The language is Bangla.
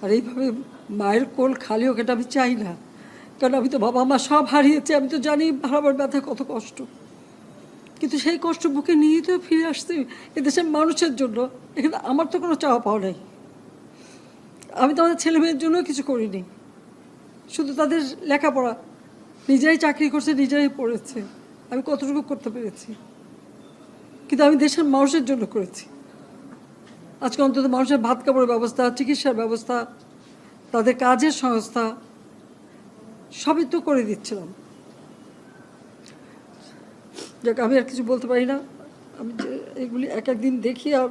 আর এইভাবে মায়ের কোল খালি হোক এটা আমি চাই না, কারণ আমি তো বাবা মা সব হারিয়েছি, আমি তো জানি হারাবার ব্যথা কত কষ্ট। কিন্তু সেই কষ্ট বুকে নিয়ে তো ফিরে আসতে এদেশের মানুষের জন্য। এখানে আমার তো কোনো চাওয়া পাওয়া নাই, আমি তো আমাদের ছেলে মেয়ের জন্য কিছু করিনি, শুধু তাদের লেখাপড়া, নিজেরাই চাকরি করছে, নিজেরাই পড়েছে, আমি কতটুকু করতে পেরেছি, কিন্তু আমি দেশের মানুষের জন্য করেছি। আজকে অন্তত মানুষের ভাত কাপড়ের ব্যবস্থা, চিকিৎসার ব্যবস্থা, তাদের কাজের সংস্থা সবই তো করে দিচ্ছিলাম। যাক, আমি আর কিছু বলতে পারি না। আমি যে এগুলি এক একদিন দেখি আর